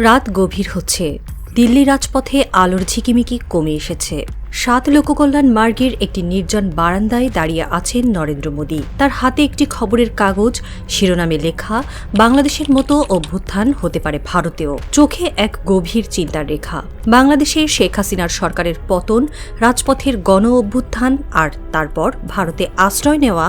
রাত গভীর হচ্ছে। দিল্লি রাজপথে আলোর ঝিকিমিকি কমে এসেছে। ৭ লোককল্যাণ মার্গের একটি নির্জন বারান্দায় দাঁড়িয়ে আছেন নরেন্দ্র মোদী। তার হাতে একটি খবরের কাগজ, শিরোনামে লেখা, বাংলাদেশের মতো অভ্যুত্থান হতে পারে ভারতেও। চোখে এক গভীর চিন্তার রেখা। বাংলাদেশে শেখ হাসিনার সরকারের পতন, রাজপথের গণ অভ্যুত্থান আর তারপর ভারতে আশ্রয় নেওয়া,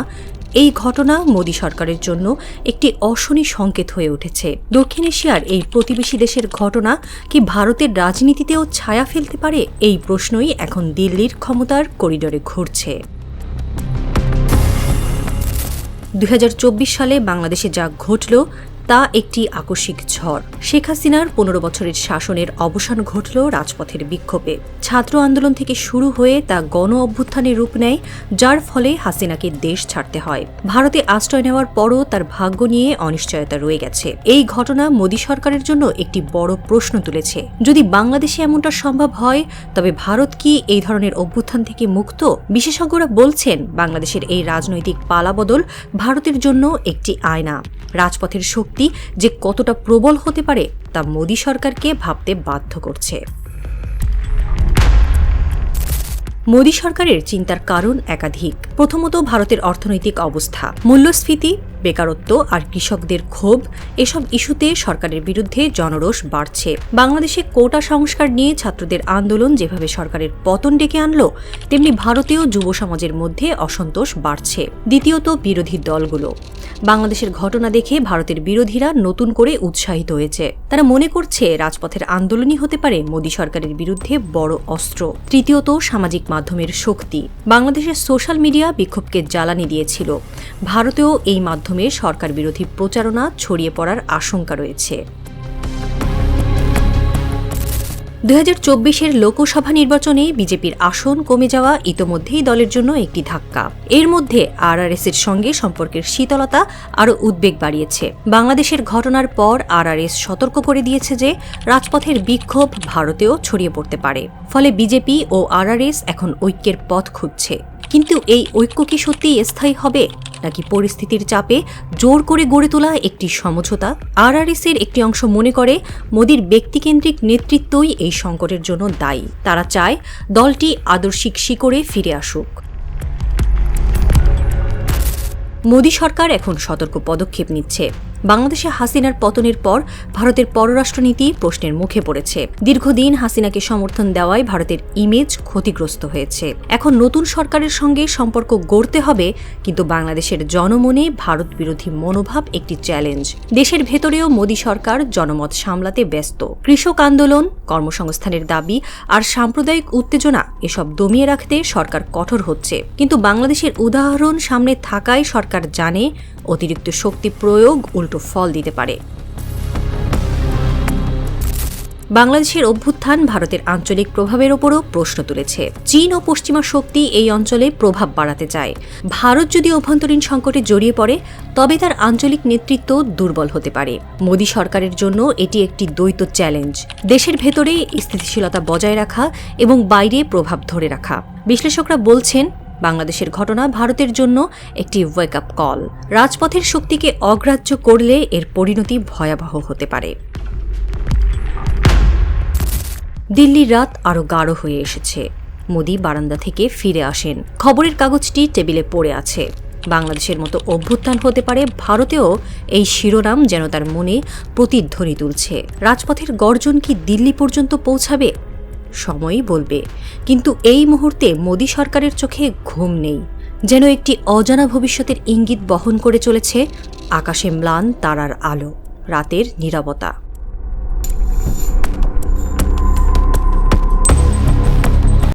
এই ঘটনা মোদী সরকারের জন্য একটি অশনি সংকেত হয়ে উঠেছে। দক্ষিণ এশিয়ার এই প্রতিবেশী দেশের ঘটনা কি ভারতের রাজনীতিতেও ছায়া ফেলতে পারে? এই প্রশ্নই এখন দিল্লির ক্ষমতার করিডোরে ঘুরছে। ২০২৪ সালে বাংলাদেশে যা ঘটল তা একটি আকস্মিক ঝড়। শেখ হাসিনার ১৫ বছরের শাসনের অবসান ঘটল রাজপথের বিক্ষোভে। ছাত্র আন্দোলন থেকে শুরু হয়ে তা গণ অভ্যুত্থানের রূপ নেয়, যার ফলে হাসিনাকে দেশ ছাড়তে হয়। ভারতে আশ্রয় নেওয়ার পরও তার ভাগ্য নিয়ে অনিশ্চয়তা রয়ে গেছে। এই ঘটনা মোদী সরকারের জন্য একটি বড় প্রশ্ন তুলেছে। যদি বাংলাদেশে এমনটা সম্ভব হয়, তবে ভারত কি এই ধরনের অভ্যুত্থান থেকে মুক্ত? বিশেষজ্ঞরা বলছেন, বাংলাদেশের এই রাজনৈতিক পালাবদল ভারতের জন্য একটি আয়না। রাজপথের শক্তি যে কতটা প্রবল হতে পারে তা মোদী সরকারকে ভাবতে বাধ্য করছে। মোদী সরকারের চিন্তার কারণ একাধিক। প্রথমত, ভারতের অর্থনৈতিক অবস্থা, মূল্যস্ফীতি, বেকারত্ব আর কৃষকদের ক্ষোভ, এসব ইস্যুতে সরকারের বিরুদ্ধে জনরোষ বাড়ছে। বাংলাদেশে কোটা সংস্কার নিয়ে ছাত্রদের আন্দোলন যেভাবে সরকারের পতন ডেকে আনল, তেমনি ভারতীয় যুব সমাজের মধ্যে অসন্তোষ বাড়ছে। দ্বিতীয়ত, বিরোধী দলগুলো। বাংলাদেশের ঘটনা দেখে ভারতের বিরোধীরা নতুন করে উৎসাহিত হয়েছে। তারা মনে করছে রাজপথের আন্দোলনই হতে পারে মোদী সরকারের বিরুদ্ধে বড় অস্ত্র। তৃতীয়ত, সামাজিক মাধ্যমের শক্তি। বাংলাদেশের সোশ্যাল মিডিয়া বিক্ষোভকে জ্বালানি দিয়েছিল। ভারতেও এই মাধ্যমে সরকার বিরোধী প্রচারণা ছড়িয়ে পড়ার আশঙ্কা রয়েছে। ২০২৪-এর লোকসভা নির্বাচনে বিজেপির আসন কমে যাওয়া ইতোমধ্যেই দলের জন্য একটি ধাক্কা। এর মধ্যে আরআরএসের সঙ্গে সম্পর্কের শীতলতা আরও উদ্বেগ বাড়িয়েছে। বাংলাদেশের ঘটনার পর আরআরএস সতর্ক করে দিয়েছে যে রাজপথের বিক্ষোভ ভারতেও ছড়িয়ে পড়তে পারে। ফলে বিজেপি ও আরআরএস এখন ঐক্যের পথ খুঁজছে। কিন্তু এই ঐক্য কি সত্যিই স্থায়ী হবে, নাকি পরিস্থিতির চাপে জোর করে গড়ে তোলা একটি সমঝোতা? আরআরএসের একটি অংশ মনে করে মোদীর ব্যক্তিকেন্দ্রিক নেতৃত্বই এই সংকটের জন্য দায়ী। তারা চায় দলটি আদর্শিক শিকড়ে ফিরে আসুক। মোদী সরকার এখন সতর্ক পদক্ষেপ নিচ্ছে। বাংলাদেশে হাসিনার পতনের পর ভারতের পররাষ্ট্রনীতি প্রশ্নের মুখে পড়েছে। দীর্ঘদিন হাসিনাকে সমর্থন দেওয়ায় ভারতের ইমেজ ক্ষতিগ্রস্ত হয়েছে। এখন নতুন সরকারের সঙ্গে সম্পর্ক গড়তে হবে, কিন্তু বাংলাদেশের জনমনে ভারত বিরোধী মনোভাব একটি চ্যালেঞ্জ। দেশের ভেতরেও মোদী সরকার জনমত সামলাতে ব্যস্ত। কৃষক আন্দোলন, কর্মসংস্থানের দাবি আর সাম্প্রদায়িক উত্তেজনা, এসব দমিয়ে রাখতে সরকার কঠোর হচ্ছে। কিন্তু বাংলাদেশের উদাহরণ সামনে থাকায় সরকার জানে অতিরিক্ত শক্তি প্রয়োগ উল্টো ফল দিতে পারে। বাংলাদেশের অভ্যুত্থান ভারতের আঞ্চলিক প্রভাবের ওপরও প্রশ্ন তুলেছে। চীন ও পশ্চিমা শক্তি এই অঞ্চলে প্রভাব বাড়াতে চায়। ভারত যদি অভ্যন্তরীণ সংকটে জড়িয়ে পড়ে, তবে তার আঞ্চলিক নেতৃত্ব দুর্বল হতে পারে। মোদী সরকারের জন্য এটি একটি দ্বৈত চ্যালেঞ্জ: দেশের ভেতরে স্থিতিশীলতা বজায় রাখা এবং বাইরে প্রভাব ধরে রাখা। বিশ্লেষকরা বলছেন, বাংলাদেশের ঘটনা ভারতের জন্য একটি ওয়েক আপ কল। রাজপথের শক্তিকে অগ্রাহ্য করলে এর পরিণতি ভয়াবহ হতে পারে। দিল্লির রাত আরও গাঢ় হয়ে এসেছে। মোদী বারান্দা থেকে ফিরে আসেন। খবরের কাগজটি টেবিলে পড়ে আছে। বাংলাদেশের মতো অভ্যুত্থান হতে পারে ভারতেও, এই শিরোনাম যেন তার মনে প্রতিধ্বনি তুলছে। রাজপথের গর্জন কি দিল্লি পর্যন্ত পৌঁছাবে? সময়ই বলবে। কিন্তু এই মুহূর্তে মোদী সরকারের চোখে ঘুম নেই। যেন একটি অজানা ভবিষ্যতের ইঙ্গিত বহন করে চলেছে আকাশে ম্লান তারার আলো, রাতের নীরবতা।